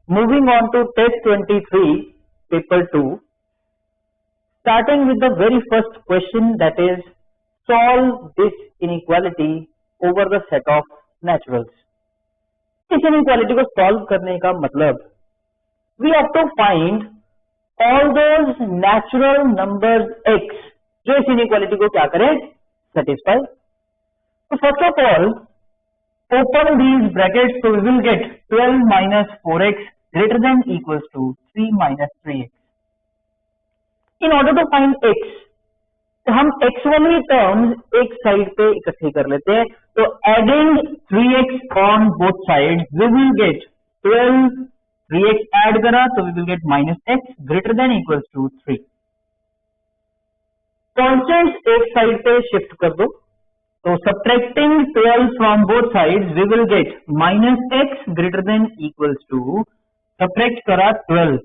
Moving on to test 23, paper 2, starting with the very first question, that is, solve this inequality over the set of naturals. इस inequality को solve करने का मतलब we have to find all those natural numbers x जो इस inequality को क्या करें, satisfy. So first of all, open these brackets, so we will get 12 minus 4x greater than equals to 3 minus 3x. In order to find x, तो हम x वाली terms एक side पे इकट्ठी कर लेते हैं. तो adding 3x on both side we will get 12, 3x add करा तो we will get minus x greater than equals to 3. Constants एक साइड पे शिफ्ट कर दो, तो subtracting 12 from both sides we will get minus x greater than equals to, subtract करा 12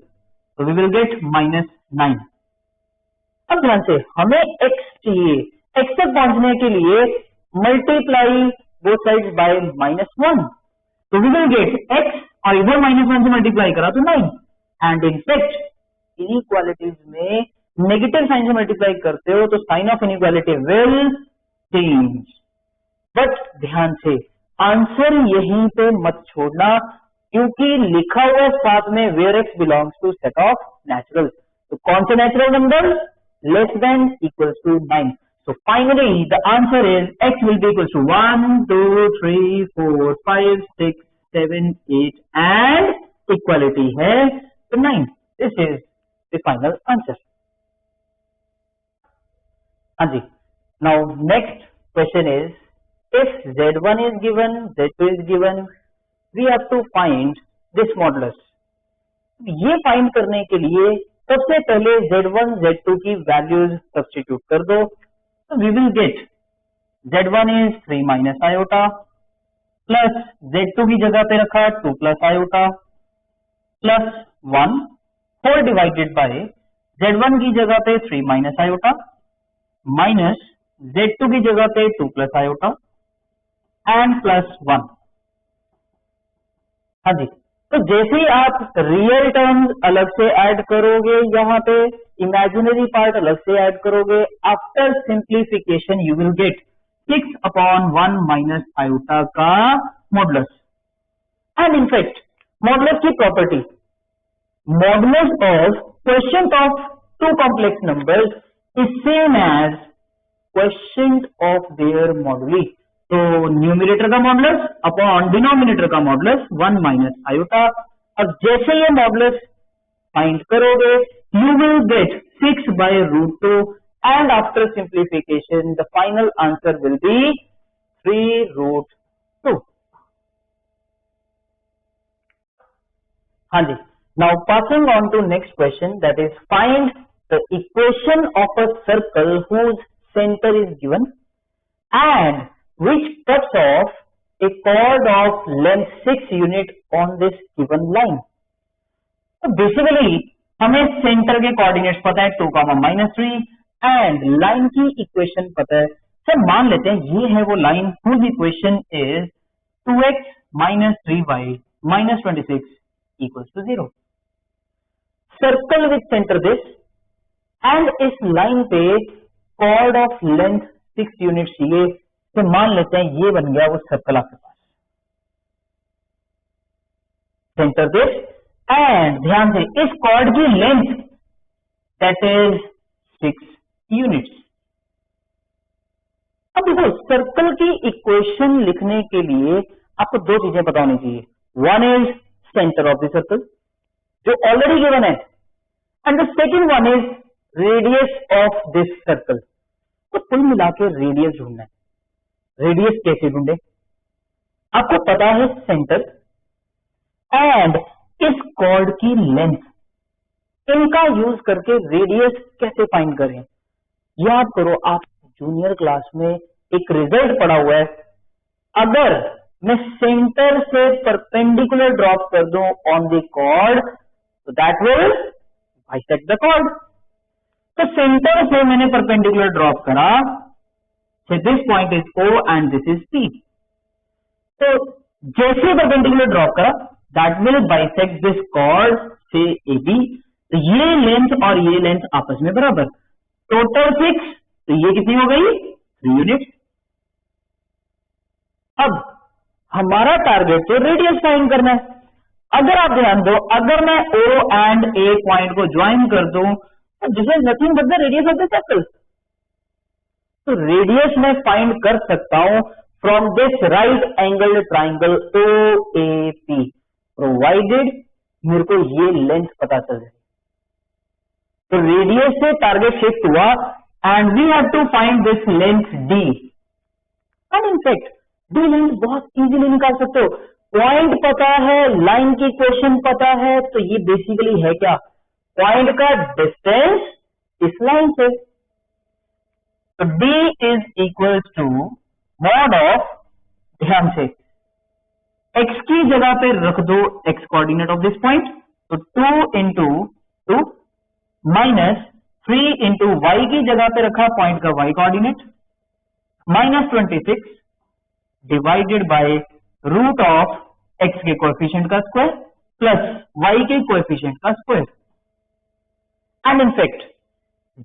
तो we will get minus 9. अब ध्यान से हमें x चाहिए, x तक पहुंचने के लिए मल्टीप्लाई बोथ साइड्स बाय -1, तो वी विल गेट x और इधर -1 से मल्टीप्लाई करा तो 9. एंड इनफैक्ट इनइक्वालिटीज में नेगेटिव साइन से मल्टीप्लाई करते हो तो sign of inequality will change. But ध्यान से आंसर यहीं पे मत छोड़ना, क्योंकि लिखा हुआ साथ में where x belongs to set of natural. तो कौन से natural number less than equals to 9. So finally the answer is x will be equals to 1, 2, 3, 4, 5, 6, 7, 8 and equality है तो 9. This is the final answer. हाँ जी. Now next question is, if z1 is given, z2 is given, we have to find this modulus. ये find करने के लिए सबसे पहले z1 z2 की वैल्यूज सब्स्टिट्यूट कर दो. तो we will get z1 is 3 minus iota plus z2 की जगह पे रखा 2 plus iota plus 1 whole divided by z1 की जगह पे 3 माइनस आयोटा माइनस z2 की जगह पे 2 प्लस आयोटा एंड प्लस 1. हाँ जी. तो जैसे ही आप रियल टर्म्स अलग से ऐड करोगे, यहाँ पे इमेजिनरी पार्ट अलग से ऐड करोगे, after simplification you will get 6/1 minus iota का मॉडुलस. एंड इनफैक्ट मॉडुलस की property, modulus of quotient of two complex numbers is same as quotient of their moduli. तो न्यूमरेटर का मॉडुलस अपॉन डिनोमिनेटर का modulus 1 minus iota. अब जैसे ये modulus find करोगे you will get 6/√2 and after simplification the final answer will be 3√2. हाँ जी. Now passing on to next question, that is find the equation of a circle whose centre is given and which cuts off a chord of length 6 unit on this given line. तो basically हमें centre के coordinates पता है 2, -3 and line की equation पता है. Sir मान लेते हैं ये है वो line whose equation is 2x minus 3y minus 26 equals to 0. Circle with centre this and इस लाइन पे chord ऑफ लेंथ 6 यूनिट चाहिए. तो मान लेते हैं ये बन गया वो सर्कल आपके पास. सेंटर दिस एंड ध्यान से इस कॉर्ड की लेंथ दैट इज 6 यूनिट्स. अब देखो सर्कल की इक्वेशन लिखने के लिए आपको दो चीजें पता होनी चाहिए. One is centre of the circle जो ऑलरेडी गिवन है, and the second one is radius of this circle. तो कुल मिलाकर रेडियस ढूंढना है. रेडियस कैसे ढूंढे? आपको पता है सेंटर एंड इस कॉर्ड की लेंथ, इनका यूज करके रेडियस कैसे फाइंड करें? याद करो आप जूनियर क्लास में एक रिजल्ट पढ़ा हुआ है. अगर मैं सेंटर से परपेंडिकुलर ड्रॉप कर दूं ऑन द कॉर्ड तो that will bisect the chord. तो सेंटर से मैंने परपेंडिकुलर ड्रॉप करा, so this point is O and this is P. तो जैसे परपेंडिकुलर ड्रॉप करा that will bisect this chord से AB। तो ये लेंथ और ये लेंथ आपस में बराबर, टोटल 6, तो ये कितनी हो गई 3 यूनिट। अब हमारा टारगेट तो रेडियस फाइंड करना है। अगर आप ध्यान दो, अगर मैं O एंड A पॉइंट को ज्वाइन कर दूं तो this is nothing but the radius of the circle. तो रेडियस मैं फाइंड कर सकता हूं from this right angle triangle OAP, provided मेरे को ये लेंथ पता चल जाए। तो रेडियस से टारगेट शिफ्ट हुआ and we have to find this length D। And in fact D length बहुत इजीली निकाल सकते हो, पॉइंट पता है, लाइन की इक्वेशन पता है, तो ये बेसिकली है क्या, पॉइंट का डिस्टेंस इस लाइन से। तो D is equal to mod of, ध्यान से x की जगह पे रख दो x coordinate of this point, तो 2 इंटू 2 माइनस 3 इंटू y की जगह पे रखा पॉइंट का y coordinate minus 26 divided by root of x के कोएफिशिएंट का स्क्वायर प्लस y के कोएफिशिएंट का स्क्वायर। एंड इनफैक्ट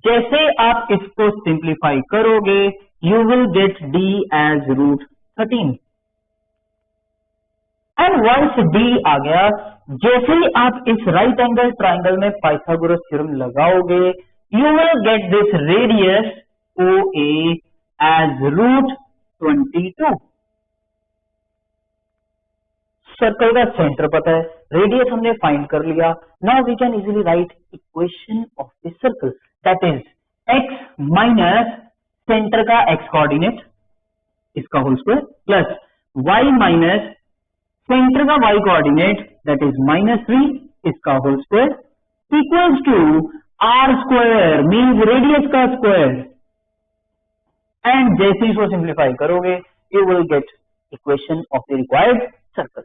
जैसे आप इसको सिंप्लीफाई करोगे you will get D as root 13। And once D आ गया, जैसे ही आप इस राइट एंगल ट्राइंगल में पाइथागोरस थ्योरम लगाओगे you will get this radius OA as root 22। Circle का सेंटर पता है, रेडियस हमने फाइंड कर लिया। Now we can easily write equation of this circle, that is x minus centre का x coordinate इसका whole square plus y minus centre का y coordinate that is -3 इसका whole square equals to r square means radius का square. And जैसे इसको simplify करोगे you will get equation of the required circle.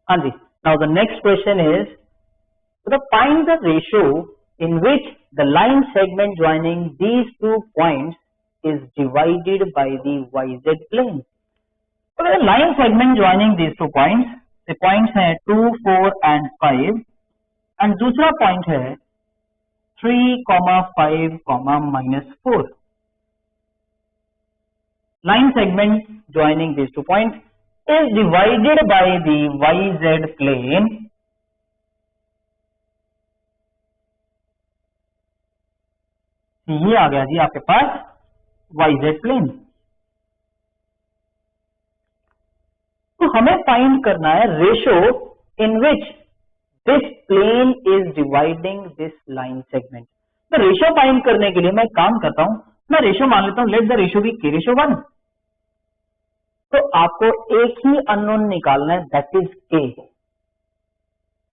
हाँ जी, now the next question is find the ratio in which the line segment joining these 2 points is divided by the YZ plane. So the line segment joining these 2 points, the points हैं 2, 4 and 5 and दूसरा point है 3, 5, -4. Line segment joining these 2 points is divided by the YZ plane ये आ गया जी आपके पास YZ plane. तो हमें find करना है ratio in which this plane is dividing this line segment. तो रेशो फाइंड करने के लिए मैं काम करता हूं, मैं रेशो मान लेता हूं, let the ratio B K/1। तो आपको एक ही अननोन निकालना है दैट इज K,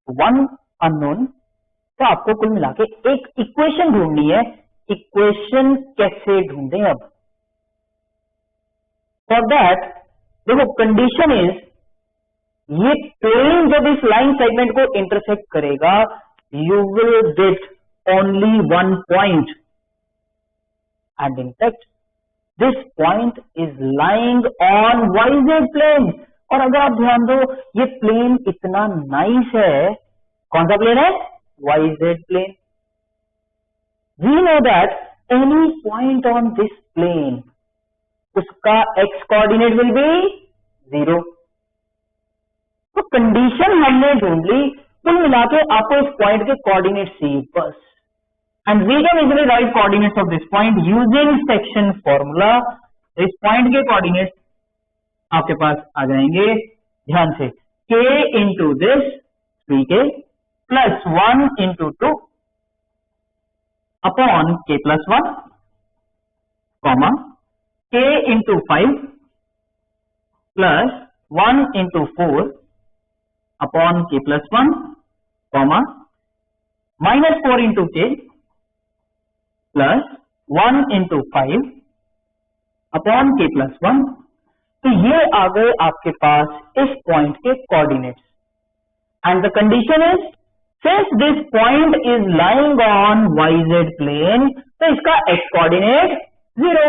1 अननोन। तो आपको कुल मिला के एक इक्वेशन ढूंढनी है। इक्वेशन कैसे ढूंढें अब, फॉर दैट देखो कंडीशन इज ये प्लेन जब इस लाइन सेगमेंट को इंटरसेक्ट करेगा you will get only 1 point and in fact this point is lying on YZ plane. और अगर आप ध्यान दो ये प्लेन इतना नाइस है, कौन सा प्लेन है YZ plane. We know that any point on this plane उसका x coordinate will be 0। तो कंडीशन हमने ढूंढ ली, कुल मिला के आपको इस पॉइंट के कोऑर्डिनेट चाहिए बस। And we can easily write coordinates of this point using section formula. इस पॉइंट के कोऑर्डिनेट्स आपके पास आ जाएंगे, ध्यान से k इंटू दिस 3k plus 1 into 2 upon k+1 comma k into 5 plus 1 into 4 upon k+1 comma -4 into k plus 1 into 5 upon k+1। तो ये आ गए आपके पास इस पॉइंट के coordinates and the condition is since this point is lying on YZ plane तो इसका x coordinate 0।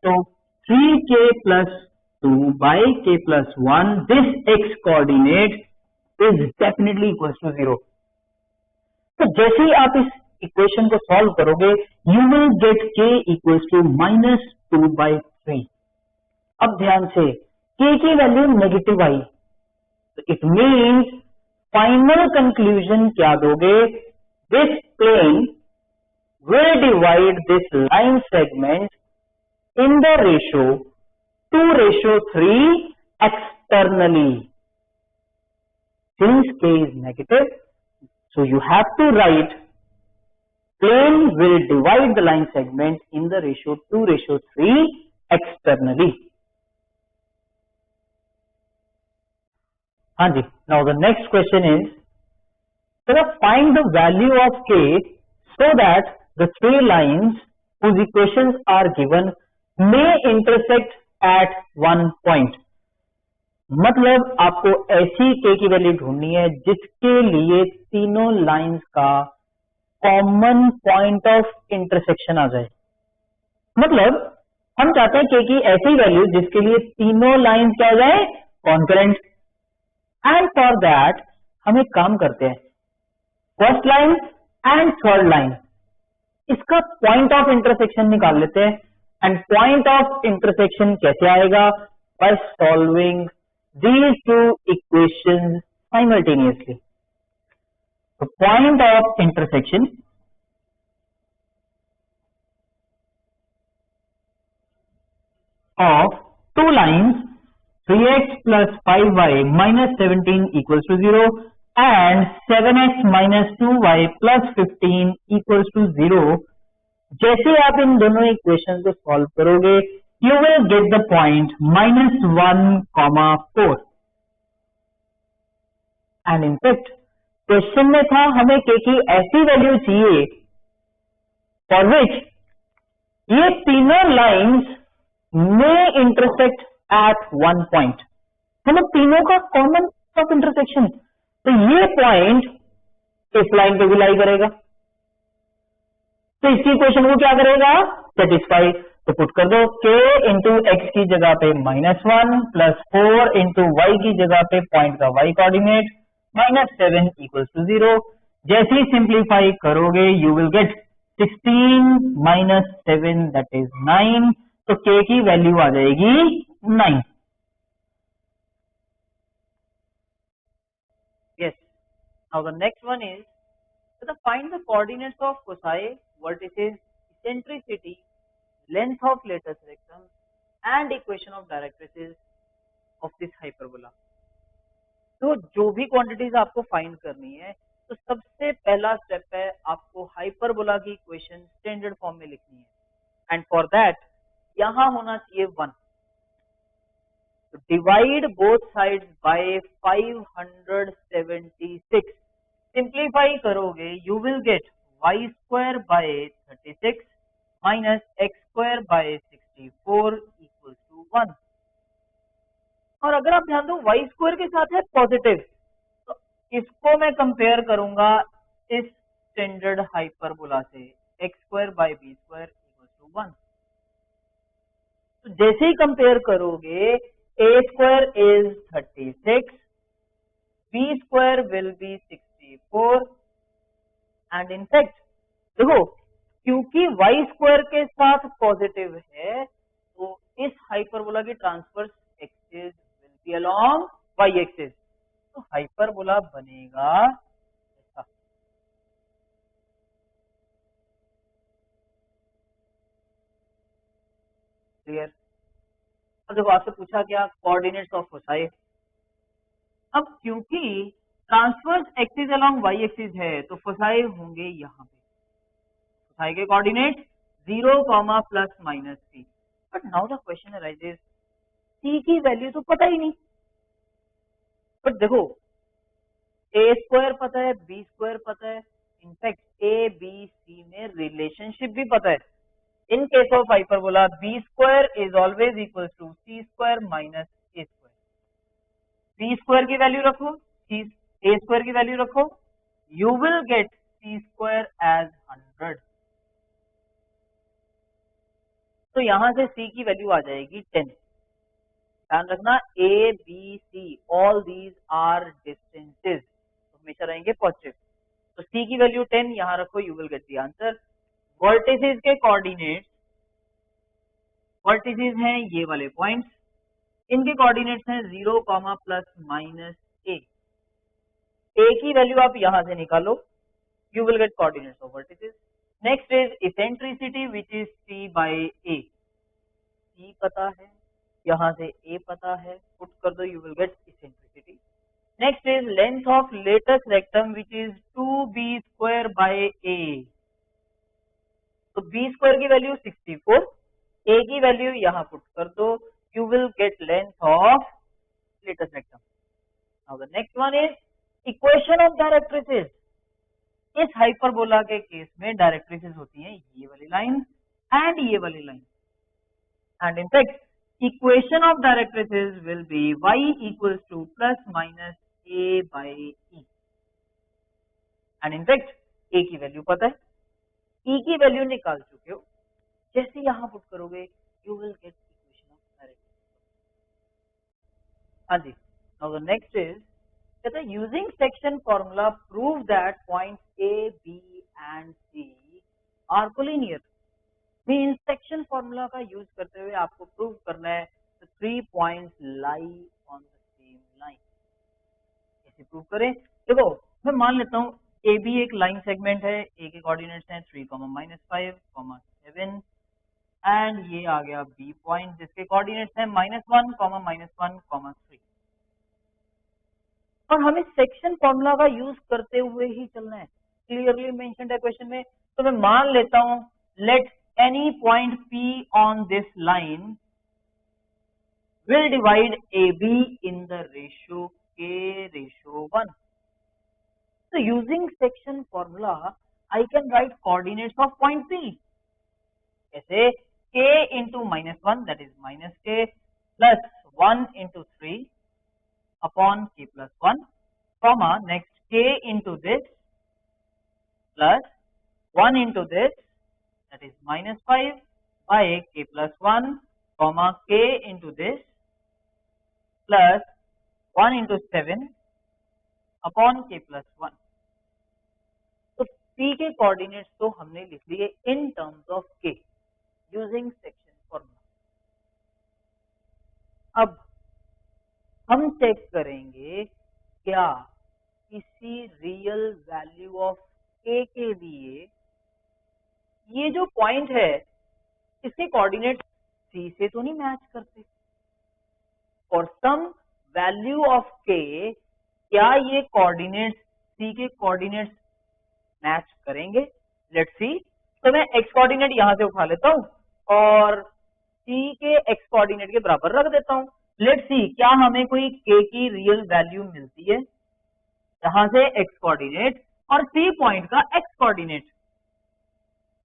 तो 3k plus 2 by k plus 1, this x coordinate is definitely equals to 0. तो जैसे ही आप इस इक्वेशन को सॉल्व करोगे, you will get k equals to minus 2 by 3. अब ध्यान से k की वैल्यू नेगेटिव आई, तो इट मीन्स फाइनल कंक्लूजन क्या दोगे? This plane will divide this line segment in the ratio 2:3 externally. Since k is negative, so you have to write plane will divide the line segment in the ratio 2:3 externally. Hanji, now the next question is, find the value of k so that the three lines whose equations are given may intersect at one point. मतलब आपको ऐसी k की value ढूंढनी है जिसके लिए तीनों lines का कॉमन पॉइंट ऑफ इंटरसेक्शन आ जाए. मतलब हम चाहते हैं k की ऐसी वैल्यू जिसके लिए तीनों लाइंस क्या आ जाए? कॉन्करेंट. एंड फॉर दैट हम एक काम करते हैं, first line and third line इसका पॉइंट ऑफ इंटरसेक्शन निकाल लेते हैं. एंड पॉइंट ऑफ इंटरसेक्शन कैसे आएगा? By solving these two equations simultaneously. तो point of intersection of two lines 3x plus 5y minus 17 equals to 0 and 7x minus 2y plus 15 equals to 0. जैसे आप इन दोनों equation को सॉल्व करोगे, you will get the point -1, 4. And in fact, question में था हमें k की ऐसी वैल्यू चाहिए for which ये तीनों lines may intersect at one point. मतलब तीनों का कॉमन ऑफ इंटरसेक्शन. तो ये पॉइंट इस लाइन पे भी लाई करेगा, तो इसी इक्वेशन को क्या करेगा? सेटिस्फाई. तो पुट कर दो k इंटू एक्स की जगह पे -1 प्लस 4 इंटू वाई की जगह पे पॉइंट का y कोऑर्डिनेट -7 इक्वल्स टू 0. जैसे ही सिंप्लीफाई करोगे you will get 16 minus 7 that is 9. तो k की वैल्यू आ जाएगी 9. Yes. Now the next one is find the coordinates of foci, vertices, eccentricity, length of latus rectum, and equation of directrices of this hyperbola. तो जो भी quantities आपको find करनी है, तो सबसे पहला स्टेप है आपको हाइपरबोला की इक्वेशन स्टैंडर्ड फॉर्म में लिखनी है. एंड फॉर दैट यहां होना चाहिए 1. तो divide both sides by 576. Simplify करोगे you will get y² by 36 minus x² by 64 equal to 1. और अगर आप ध्यान दो y² के साथ है पॉजिटिव, तो इसको मैं कंपेयर करूंगा इस स्टैंडर्ड हाइपरबोला से x² bye b² equal to 1. तो जैसे ही कंपेयर करोगे a² is 36, b² will be 64 and in fact देखो क्योंकि y² के साथ पॉजिटिव है तो इस हाइपरबोला की transverse axis will be along y axis. तो हाइपरबोला बनेगा ऐसा. क्लियर? अब देखो आपसे पूछा क्या? Coordinates of foci. अब क्योंकि transverse axis along y axis है तो फोसाई होंगे यहाँ पे. फोसाई के coordinate 0, ±3. But now the question arises, c की वैल्यू तो पता ही नहीं. बट देखो a² पता है, b² पता है, इनफैक्ट a b c में रिलेशनशिप भी पता है. In case of hyperbola, b² is always equals to c² minus a². b² की वैल्यू रखो, a² की वैल्यू रखो, you will get c² as 100. तो यहां से c की वैल्यू आ जाएगी 10. ध्यान रखना A, B, C all these are distances, तो हमेशा रहेंगे पॉजिटिव। तो C की वैल्यू 10 यहाँ रखो, you will get the answer. Vertices के कोऑर्डिनेट्स, वर्टिसेस हैं ये वाले पॉइंट्स, इनके कोऑर्डिनेट्स हैं 0, प्लस माइनस a। a की वैल्यू आप यहां से निकालो, you will get coordinates of vertices। next is eccentricity which is c by a। c पता है, यहां से a पता है, पुट कर दो, you will get eccentricity। next is length of latus rectum which is 2b square by a। तो b square की वैल्यू 64, a की वैल्यू यहां पुट कर दो, you will get length of latus rectum। now the next one is equation of directrices। इस hyperbola के case में directrices होती हैं ये वाली लाइन एंड ये वाली line, and in fact equation of directrices will be y equals to plus minus a by e। And in fact a की वैल्यू पता है, e की वैल्यू निकाल चुके हो, जैसे यहां पुट करोगे you will get equation of directrices. हाँ जी, नाउ द नेक्स्ट इज कहता है using section formula prove that points A B and C are collinear. मींस सेक्शन फॉर्मूला का यूज करते हुए आपको प्रूव करना है the 3 points lie on the same line. कैसे प्रूव करें? देखो मैं मान लेता हूँ ए बी एक लाइन सेगमेंट है, ए के कोऑर्डिनेट्स हैं 3, -5, 7 एंड ये आ गया बी पॉइंट जिसके कोऑर्डिनेट्स हैं -1, -1, 3। और हमें सेक्शन फॉर्मूला का यूज करते हुए ही चलना है, क्लियरली मेंशन्ड है क्वेश्चन में। तो मैं मान लेता हूं let any point P on this line will divide AB in the ratio K:1। तो using section formula I can write coordinates of point P ऐसे K into -1 that is -K plus 1 into 3 upon k plus 1, comma next k into this plus 1 into this that is -5 by k plus 1, comma k into this plus 1 into 7 upon k plus 1। तो p के coordinates तो हमने लिख लिए इन terms of k using section formula. अब हम check करेंगे क्या किसी रियल वैल्यू ऑफ k के लिए ये जो पॉइंट है इसके कोऑर्डिनेट c से तो नहीं मैच करते। For some value of k क्या ये कोऑर्डिनेट्स c के कोऑर्डिनेट्स मैच करेंगे? Let's see. तो मैं x कोऑर्डिनेट यहां से उठा लेता हूं और c के x कोऑर्डिनेट के बराबर रख देता हूं। लेट्स सी क्या हमें कोई k की रियल वैल्यू मिलती है, यहां से x कोऑर्डिनेट और c पॉइंट का x कोऑर्डिनेट।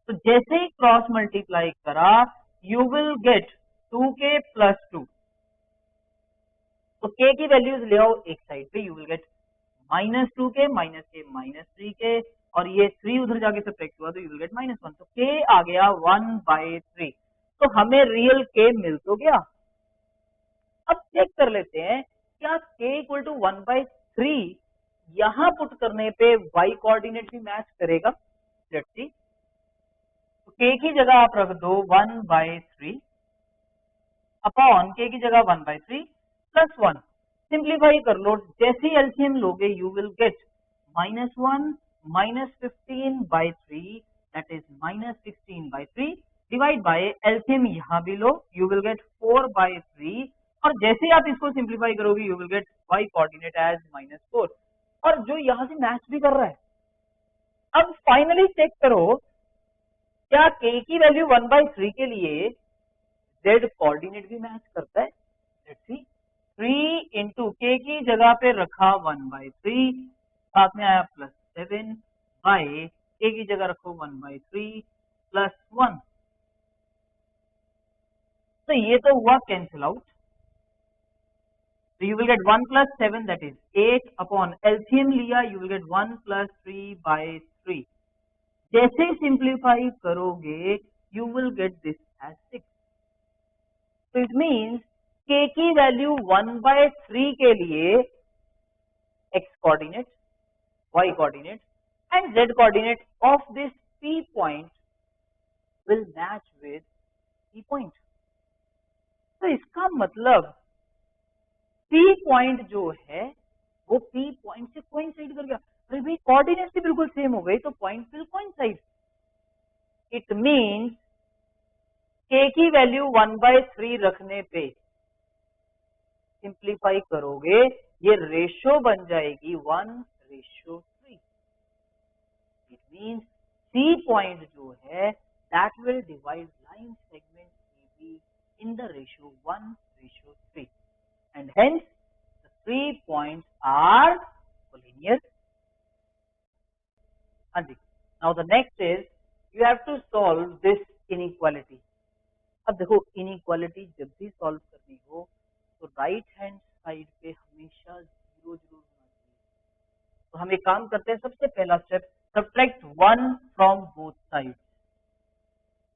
तो जैसे ही क्रॉस मल्टीप्लाई करा you will gate 2k plus 2। तो k की वैल्यूज ले आओ एक साइड पे, you will gate -2k, -k, -3k और ये 3 उधर जाके सब्ट्रैक्ट हुआ तो यू विल गेट -1। तो k आ गया 1/3। तो हमें रियल k मिल तो गया। अब चेक कर लेते हैं क्या k इक्वल टू 1/3 यहां पुट करने पे y कोऑर्डिनेट भी मैच करेगा? Let's see. तो k की जगह आप रख दो 1/3 अपॉन k की जगह 1/3 प्लस 1। सिंप्लीफाई कर लो, जैसे एलसीएम लोगे you will gate -1 -15/3 that is -16/3 divide by LCM यहां भी लो, यू विल गेट 4/3 और जैसे आप इसको सिंप्लीफाई करोगे you will get y coordinate as -4 और जो यहां से मैच भी कर रहा है। अब फाइनली चेक करो क्या k की वैल्यू 1/3 के लिए z कोऑर्डिनेट भी मैच करता है? Let's see. 3 into k की जगह पे रखा 1/3 साथ में आया +7 बाय k की जगह रखो 1/3 प्लस 1। तो ये तो हुआ cancel out. So you will get 1 plus 7 that is 8 upon LCM लिया you will get 1 plus 3/3। जैसे सिंप्लीफाई करोगे you will get this as 6। So it means k की वैल्यू 1/3 के लिए x coordinate, y coordinate and z coordinate of this P point will match with P point. तो इसका मतलब P point जो है वो P point से कोइंसाइड कर गया। अरे भाई कोऑर्डिनेट भी बिल्कुल सेम हो गई तो point will coincide. It means k की वैल्यू 1/3 रखने पे सिंप्लीफाई करोगे ये रेशो बन जाएगी 1:3। It means C point जो है that will divide line segment AB in the ratio 1:3 and hence the 3 points are collinear. Now the next is you have to solve this inequality. अब देखो inequality जब भी solve करनी हो तो right hand side पे हमेशा 0 जरूर होना चाहिए। तो हम एक काम करते हैं, सबसे पहला step subtract 1 from both sides.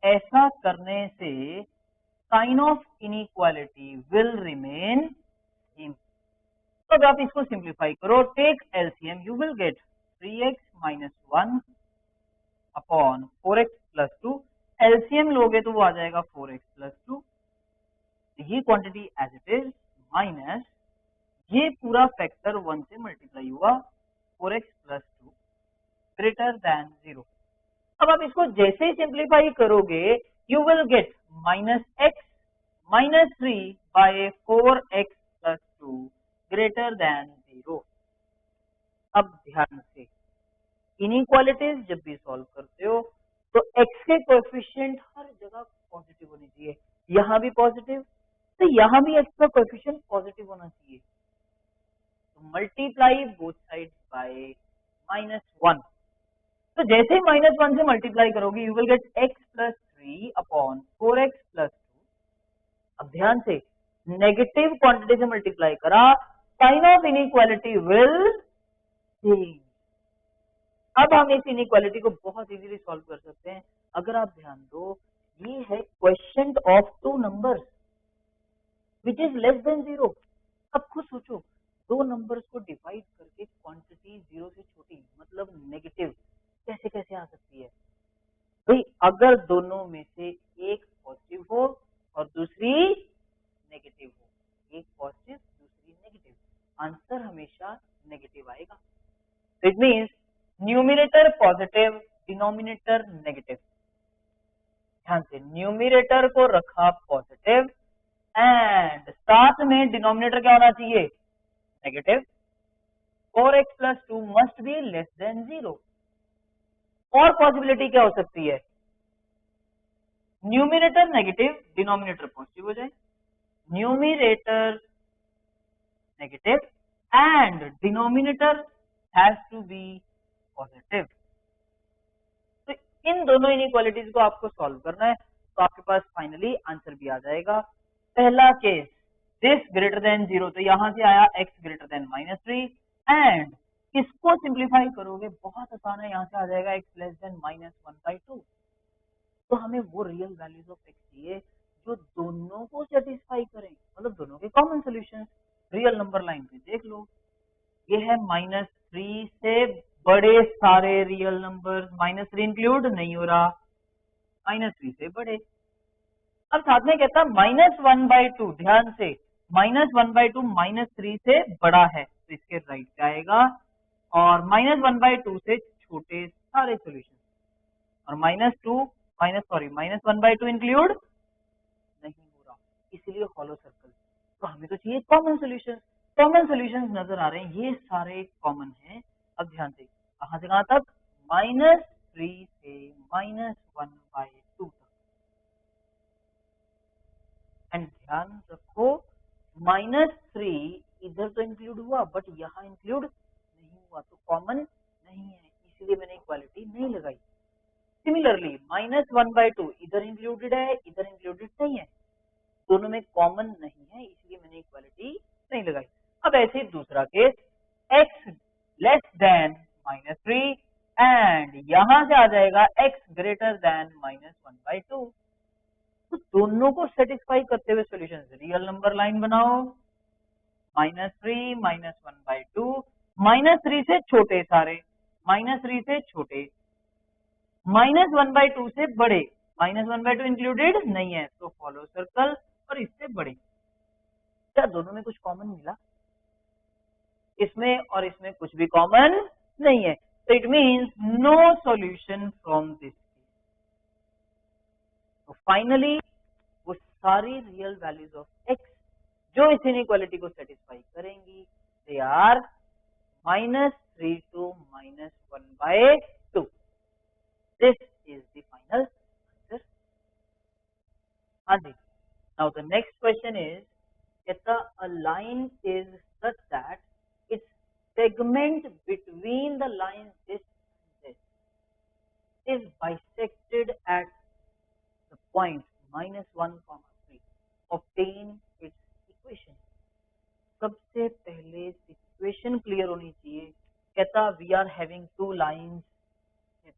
ऐसा करने से sign of inequality will remain same. तो अब आप इसको सिंप्लीफाई करो, take LCM, you will get 3x minus 1 upon 4x plus 2. LCM लोगे तो वो आ जाएगा 4x plus 2. ये quantity as it is minus ये पूरा फैक्टर 1 से मल्टीप्लाई हुआ 4x plus 2 greater than 0. अब आप इसको जैसे ही सिंप्लीफाई करोगे you will gate -x minus 3 by 4x plus 2 greater than 0. अब ध्यान से इनइक्वालिटीज जब भी सॉल्व करते हो तो x के कोएफिशिएंट हर जगह पॉजिटिव होने चाहिए। यहाँ भी पॉजिटिव तो यहाँ भी x का कोएफिशिएंट पॉजिटिव होना चाहिए। तो मल्टीप्लाई बोथ साइड्स बाय -1। तो जैसे ही -1 से मल्टीप्लाई करोगे you will gate x plus 3 upon 4x plus 2। अब ध्यान से नेगेटिव क्वांटिटी से मल्टीप्लाई करा, sign of inequality will change. अब हम इस इनइक्वालिटी को बहुत इजीली सॉल्व कर सकते हैं। अगर आप ध्यान दो ये है question of 2 numbers which is less than 0। अब खुद सोचो दो नंबर्स को डिवाइड करके क्वांटिटी 0 से छोटी मतलब नेगेटिव कैसे कैसे आ सकती है भाई? अगर दोनों में से एक पॉजिटिव हो और दूसरी नेगेटिव हो, एक पॉजिटिव दूसरी नेगेटिव, आंसर हमेशा नेगेटिव आएगा। It means numerator positive denominator negative. ध्यान से न्यूमिनेटर को रखा पॉजिटिव एंड साथ में डिनोमिनेटर क्या होना चाहिए? Negative. 4x plus 2 must be less than 0। और पॉसिबिलिटी क्या हो सकती है? न्यूमिनेटर नेगेटिव डिनोमिनेटर पॉजिटिव हो जाए, numerator negative and denominator has to be positive. तो इन दोनों इनइक्वालिटीज को आपको सॉल्व करना है तो आपके पास फाइनली आंसर भी आ जाएगा। पहला केस दिस ग्रेटर देन 0 तो यहां से आया x ग्रेटर देन -3 एंड इसको सिंप्लीफाई करोगे बहुत आसान है, यहाँ से आ जाएगा x लेस देन -1/2। तो हमें वो रियल वैल्यूज ऑफ x चाहिए जो दोनों को सेटिस्फाई करें, मतलब दोनों के common solutions. Real number line पे देख लो ये है -3 से बड़े सारे रियल नंबर, -3 इंक्लूड नहीं हो रहा, -3 से बड़े। अब साथ में कहता -1/2, ध्यान से -1/2 -3 से बड़ा है तो इसके राइट पे आएगा और -1/2 से छोटे सारे सॉल्यूशन और -1/2 इंक्लूड नहीं हो रहा, इसलिए हॉलो सर्कल। तो हमें तो चाहिए कॉमन सॉल्यूशन। कॉमन सॉल्यूशंस नजर आ रहे हैं, ये सारे कॉमन हैं। अब ध्यान से कहां से कहां तक? -3 से -1/2 तक। एंड ध्यान रखो -3 इधर तो इंक्लूड हुआ बट यहाँ इंक्लूड नहीं हुआ तो कॉमन नहीं है, इसीलिए मैंने इक्वालिटी नहीं लगाई। सिमिलरली -1/2 इधर इंक्लूडेड है, इधर इंक्लूडेड नहीं है, दोनों में कॉमन नहीं है, इसलिए मैंने इक्वालिटी नहीं लगाई। अब ऐसे ही दूसरा case x less than -3 and यहां से आ जाएगा x ग्रेटर देन -1/2। तो दोनों को सेटिस्फाई करते हुए सॉल्यूशन रियल नंबर लाइन बनाओ, -3 -1/2, -3 से छोटे सारे, -3 से छोटे, -1/2 से बड़े, -1/2 इंक्लूडेड नहीं है तो फॉलो सर्कल, और इससे बड़े। क्या दोनों में कुछ कॉमन मिला? इसमें और इसमें कुछ भी कॉमन नहीं है, तो it means no solution from this. तो फाइनली वो सारी रियल वैल्यूज ऑफ एक्स जो इस इनइक्वालिटी को सेटिस्फाई करेंगी, they are -3 to -1/2. This is the final answer. हाँ जी. Now the next question is, if a line is such that its segment between the lines this and this is bisected at the point -1, 3, obtain its equation. सबसे पहले equation clear होनी चाहिए. कहता we are having two lines,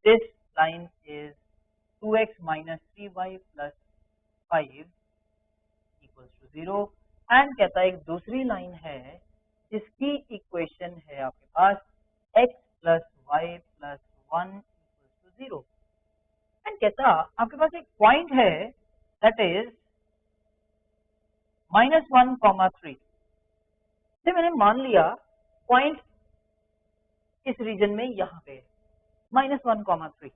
this line is 2x - 3y + 5 = 0, and कहता एक दूसरी line है जिसकी इक्वेशन है आपके पास x + y + 1 = 0, एंड कहता आपके पास एक पॉइंट है दैट इज -1, 3. से मैंने मान लिया पॉइंट इस रीजन में यहाँ पे -1, 3.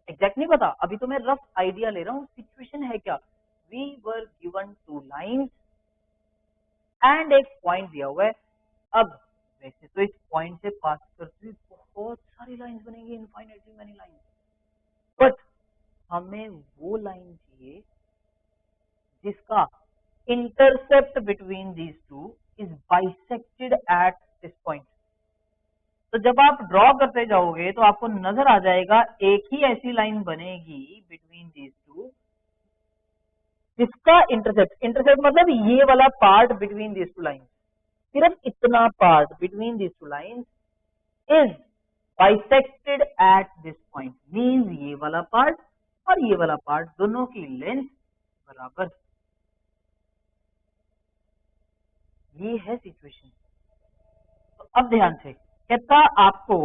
एग्जैक्ट नहीं पता, अभी तो मैं रफ आइडिया ले रहा हूँ. सिचुएशन है क्या, we were given two lines and एक पॉइंट दिया हुआ है. अब वैसे तो इस पॉइंट से पास करते हुए बहुत सारी लाइंस बनेंगी, इनफाइनाइटली मेनी लाइंस, बट हमें वो लाइन चाहिए जिसका intercept between these two is bisected at this point. तो जब आप ड्रॉ करते जाओगे तो आपको नजर आ जाएगा एक ही ऐसी लाइन बनेगी बिटवीन दीज टू जिसका इंटरसेप्ट मतलब ये वाला part between these two lines, सिर्फ इतना part between these two lines is bisected at this point, means ये वाला पार्ट और ये वाला पार्ट दोनों की लेंथ बराबर. ये है सिचुएशन. तो अब ध्यान से कहता आपको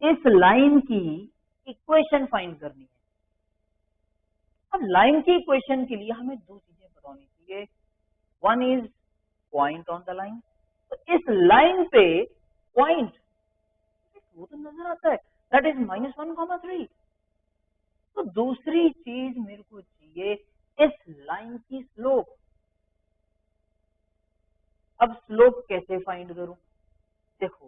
इस लाइन की इक्वेशन फाइंड करनी है. अब लाइन की इक्वेशन के लिए हमें दो चीजें पता होनी चाहिए. One is point on the line, तो इस लाइन पे पॉइंट वो तो नजर आता है दैट इज -1, 3. तो दूसरी चीज मेरे को चाहिए इस लाइन की स्लोप. अब स्लोप कैसे फाइंड करूं? देखो,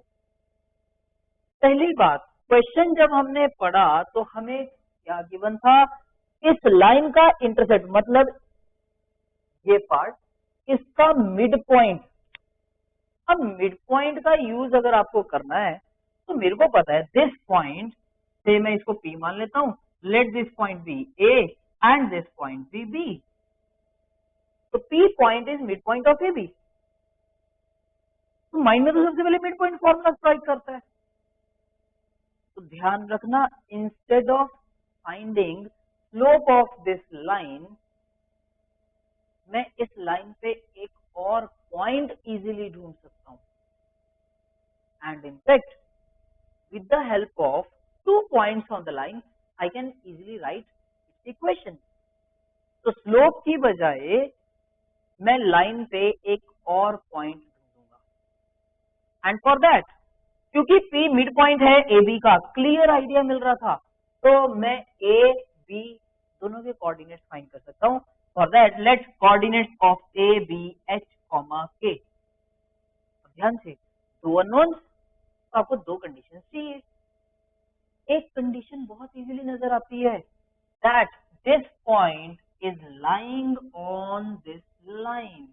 पहली बात, क्वेश्चन जब हमने पढ़ा तो हमें क्या गिवन था, इस लाइन का इंटरसेप्ट मतलब ये पार्ट, इसका मिड पॉइंट. अब मिड पॉइंट का यूज अगर आपको करना है तो मेरे को पता है दिस पॉइंट से मैं इसको P मान लेता हूं, let this point be A and this point be B. तो P point is mid point of AB. तो माइंड में तो सबसे पहले मिड पॉइंट फॉर्मूला स्ट्राइक करता है. तो ध्यान रखना, instead of finding slope of this line, मैं इस लाइन पे एक और पॉइंट इजीली ढूंढ सकता हूं. And in fact with the help of 2 points on the line I can easily right it's equation. तो स्लोप की बजाय मैं लाइन पे एक और पॉइंट ढूंढूंगा. एंड फॉर दैट, क्योंकि P मिड पॉइंट है AB का, क्लियर आइडिया मिल रहा था, तो मैं A B दोनों के कोऑर्डिनेट्स फाइंड कर सकता हूं. For that let's coordinates of A B H, K. ध्यान से, दो अननोन्स, तो आपको दो कंडीशंस चाहिए. एक कंडीशन बहुत इजीली नजर आती है that this point is lying on this line.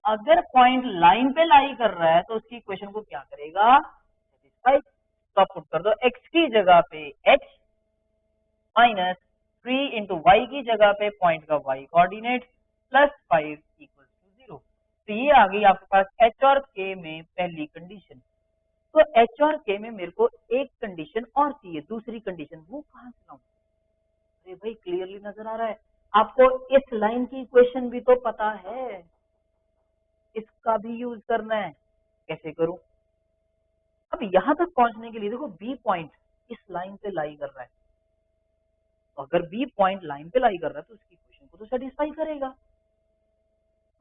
अगर पॉइंट लाइन पे लाई कर रहा है तो उसकी इक्वेशन को क्या करेगा, सेटिस्फाई. तो आप पुट कर दो x की जगह पे h -3 × y की जगह पे पॉइंट का y कोऑर्डिनेट +5 = 0. तो ये आ गई आपके पास h और k में पहली कंडीशन. तो h और k में मेरे को एक कंडीशन और चाहिए, दूसरी कंडीशन, वो कहां से लाऊं? अरे भाई क्लियरली नजर आ रहा है आपको इस लाइन की इक्वेशन भी तो पता है, इसका भी यूज करना है। कैसे करूं? अब यहां तक पहुंचने के लिए देखो बी पॉइंट इस लाइन पे लाई कर रहा है, तो अगर बी पॉइंट लाइन पे लाई कर रहा है तो उसकी इक्वेशन को तो सेटिस्फाई करेगा।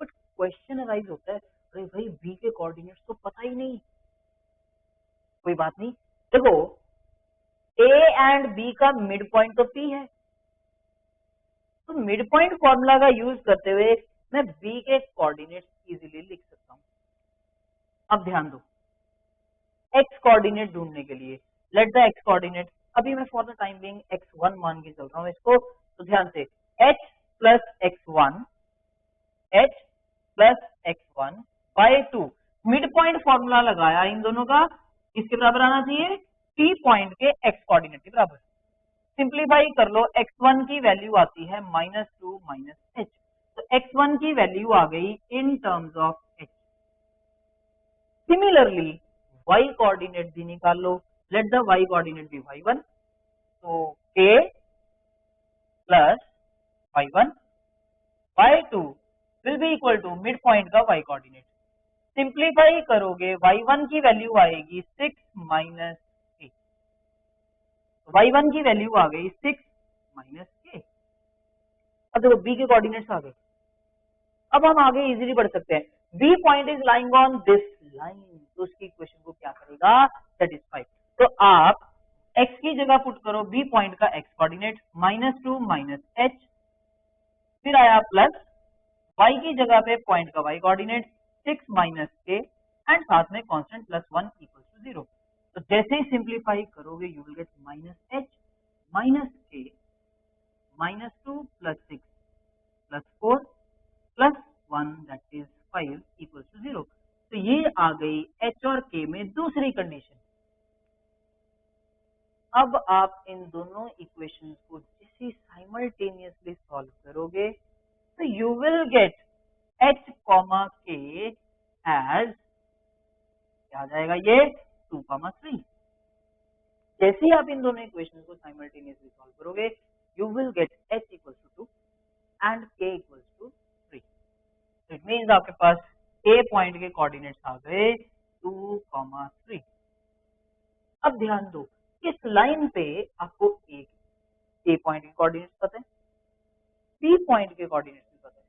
बट क्वेश्चन अराइज होता है, अरे भाई बी के कोऑर्डिनेट्स तो पता ही नहीं। कोई बात नहीं, देखो ए एंड बी का मिड पॉइंट तो पी है, तो मिड पॉइंट फॉर्मूला का यूज करते हुए मैं बी के कोऑर्डिनेट्स इजीली लिख सकता हूं। अब ध्यान दो, एक्स कोऑर्डिनेट ढूंढने के लिए लेट द एक्स कोऑर्डिनेट, अभी मैं for the time Bing x1 मान के चल रहा हूं इसको, तो ध्यान से h plus x1 by 2, mid point formula लगाया इन दोनों का, किसके बराबर आना चाहिए? p पॉइंट के x कोऑर्डिनेट के बराबर। सिंप्लीफाई कर लो, x1 की वैल्यू आती है -2 - h, तो x1 की वैल्यू आ गई in terms of h। Similarly y coordinate भी निकाल लो, let the y coordinate be y1, तो k plus y1 by 2 will be equal to mid point का y कोऑर्डिनेट। सिंप्लीफाई करोगे y1 की वैल्यू आएगी 6 माइनस k, y1 की value आ गई 6 माइनस k। अब देखो b के कोऑर्डिनेट्स आ गए, अब हम आगे इजीली बढ़ सकते हैं। b point is lying on this line, तो उसकी इक्वेशन को क्या करेगा? सेटिस्फाई। तो आप x की जगह पुट करो b पॉइंट का x कोऑर्डिनेट -2 - h, फिर आया प्लस y की जगह पे पॉइंट का y coordinate 6 minus k and साथ में कांस्टेंट +1 = 0। तो जैसे ही सिंप्लीफाई करोगे you will get -h - k -2 + 6 + 4 + 1 that is 5 = 0। तो ये आ गई h और k में दूसरी कंडीशन। अब आप इन दोनों इक्वेशंस को जैसे साइमल्टेनियसली सॉल्व करोगे तो you will get h, k as क्या आ जाएगा ये 2, 3। जैसे ही आप इन दोनों इक्वेशंस को साइमल्टेनियसली सॉल्व करोगे you will get h = 2 and k = 3। It means आपके पास a पॉइंट के कोऑर्डिनेट्स आ गए 2, 3। अब ध्यान दो, इस लाइन पे आपको a पॉइंट के कोऑर्डिनेट्स पता है, b पॉइंट के कोऑर्डिनेट्स भी पता है।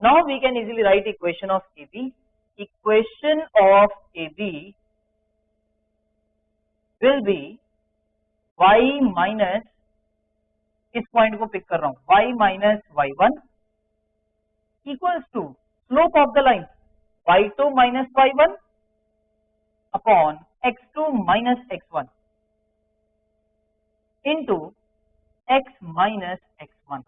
Now we can easily write equation of AB। Equation of AB will be y minus, इस पॉइंट को पिक कर रहा हूं, y minus y1 equals to slope of the line y2 minus y1 upon x2 minus x1 into x minus x1।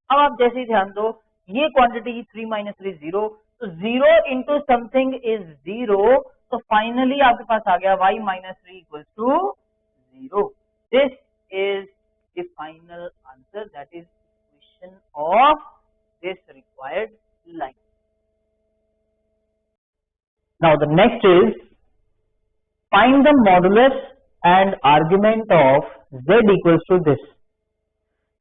अब आप जैसे ही ध्यान दो, ये क्वांटिटी 3 माइनस 3 0, तो 0 इंटू समथिंग इज 0, तो फाइनली आपके पास आ गया y minus 3 equals to 0। This is the final answer, that is equation of this required line. Now the next is find the modulus and argument of z equals to this.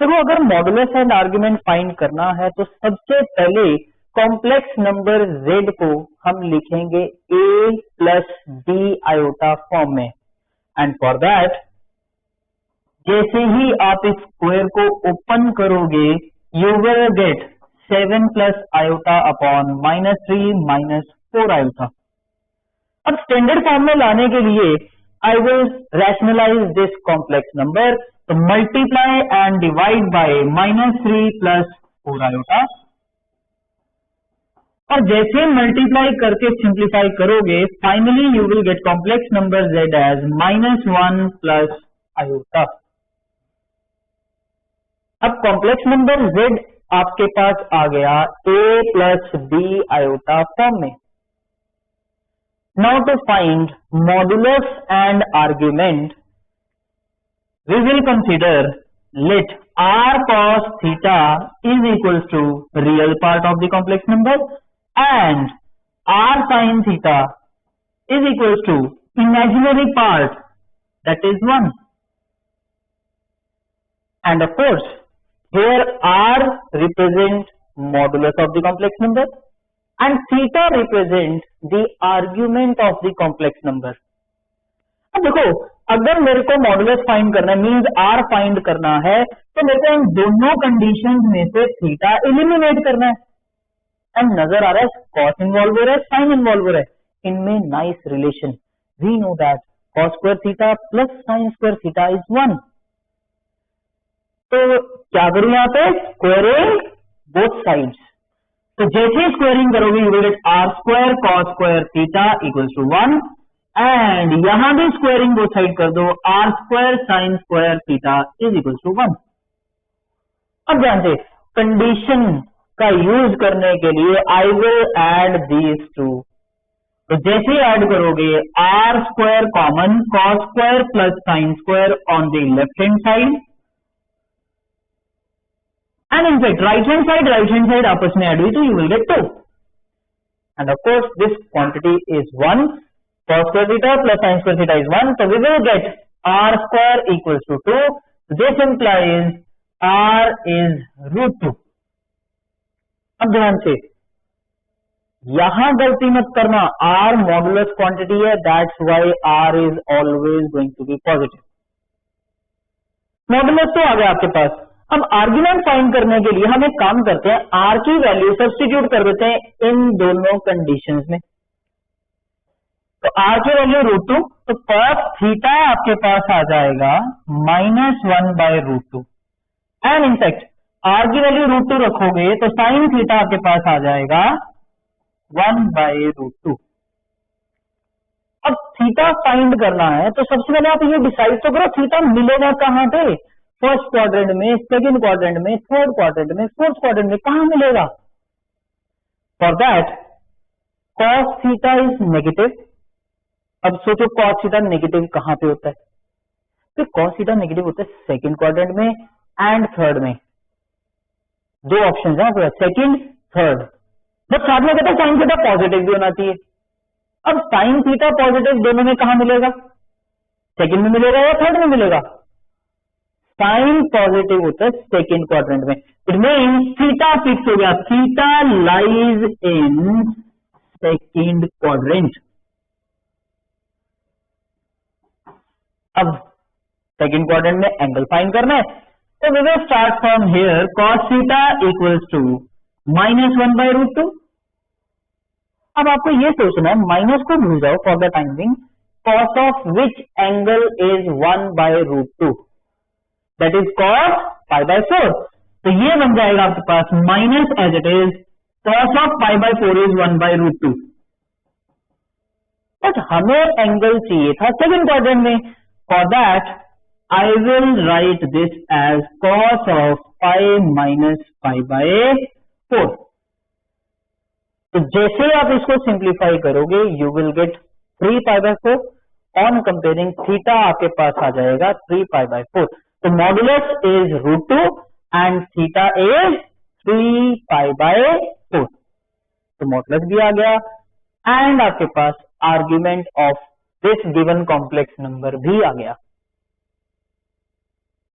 देखो अगर modulus and argument find करना है तो सबसे पहले complex number z को हम लिखेंगे a plus b iota form में, एंड फॉर दैट जैसे ही आप इस स्क्वायर को ओपन करोगे you will gate 7 plus iota upon -3 - 4 iota. अब स्टैंडर्ड फॉर्म में लाने के लिए I will rationalize this complex number, तो multiply and divide by -3 plus 4 iota, और जैसे मल्टीप्लाई करके सिंप्लीफाई करोगे finally you will get complex number z as -1 plus iota। अब कॉम्प्लेक्स नंबर z आपके पास आ गया a plus b iota form में। Now to find modulus and argument, we will consider let r cos theta is equals to real part of the complex number and r sin theta is equals to imaginary part, that is 1. And of course, Here R represent modulus of the complex number and theta represent the argument of the complex number. अब देखो, अगर मेरे को modulus find करना है, means are find करना है, तो मेरे को इन दोनों कंडीशंस में से थीटा एलिमिनेट करना है. एंड नजर आ रहा है कॉस इन्वॉल्व हो रहा है, साइन इन्वॉल्व हो रहा है. इनमें nice relation. We know that cos square theta plus sine square theta is 1. तो क्या करूं यहां पे? Squaring both sides. तो जैसे स्क्वायरिंग करोगे you will get r square cos square theta equals to 1. And यहां भी स्क्वायरिंग बोथ साइड कर दो, r square sine square theta is equals to 1. अब ध्यान से कंडीशन का यूज करने के लिए I will add these two. तो जैसे ऐड करोगे r square common cos square plus sine square on the left hand side and in fact right hand side आपस में ऐड हुई तो you will get 2. And of course this quantity is 1. cos square theta plus sin square theta is 1. So we will get r square equals to 2. This implies r is root 2. अब ध्यान से यहां गलती मत करना, r modulus quantity है, that's why r is always going to be positive. Modulus तो आ गया आपके पास. अब आर्ग्यूमेंट फाइंड करने के लिए हम एक काम करते हैं, r की वैल्यू सब्स्टिट्यूट कर देते हैं इन दोनों कंडीशंस में. तो आर की वैल्यू √2, तो cos थीटा आपके पास आ जाएगा -1/√2. एंड इनफैक्ट आर की वैल्यू √2 रखोगे तो साइन थीटा आपके पास आ जाएगा 1/√2. अब थीटा फाइंड करना है तो सबसे पहले आप ये डिसाइड तो करो थीटा मिलेगा कहां पे. फर्स्ट क्वाड्रेंट में, सेकंड क्वाड्रेंट में, थर्ड क्वाड्रेंट में, फोर्थ क्वाड्रेंट में, कहां मिलेगा? For that cos theta is negative. अब सोचो cos थीटा नेगेटिव कहां पे होता है? तो cos थीटा नेगेटिव होता है सेकंड क्वाड्रेंट में एंड थर्ड में. दो ऑप्शन है आपके पास, सेकंड थर्ड. बट साथ में कहते हैं साइन थीटा पॉजिटिव भी होना चाहिए. अब साइन थीटा पॉजिटिव दोनों में कहां मिलेगा? सेकंड में मिलेगा या थर्ड में मिलेगा? साइन पॉजिटिव होता है सेकंड क्वाड्रेंट में. इट मींस थीटा फिक्स हो गया, theta lies in second quadrant. अब सेकंड क्वाड्रेंट में एंगल फाइंड करना है, तो we will start from here. cos theta equals to -1/√2. अब आपको ये सोचना है, माइनस को भूल जाओ for the time being. cos of which angle is 1/√2, that is cos π/4. तो ये बन जाएगा आपके पास minus as it is cos of π/4 is 1/√2. But हमें एंगल चाहिए था सेकंड क्वाड्रेंट में. For that, I will write this as cos of pi minus π/4. तो जैसे आप इसको सिंप्लीफाई करोगे you will get 3π/4. On comparing theta आपके पास आ जाएगा 3π/4. तो modulus is √2 and theta is 3π/4. तो मॉडुलस भी आ गया एंड आपके पास argument of this given complex number भी आ गया.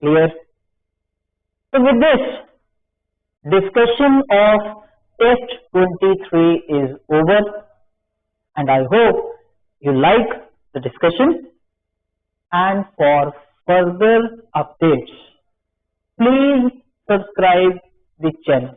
क्लियर? तो with this discussion of test 23 is over and I hope you like the discussion. And for further updates please subscribe the channel.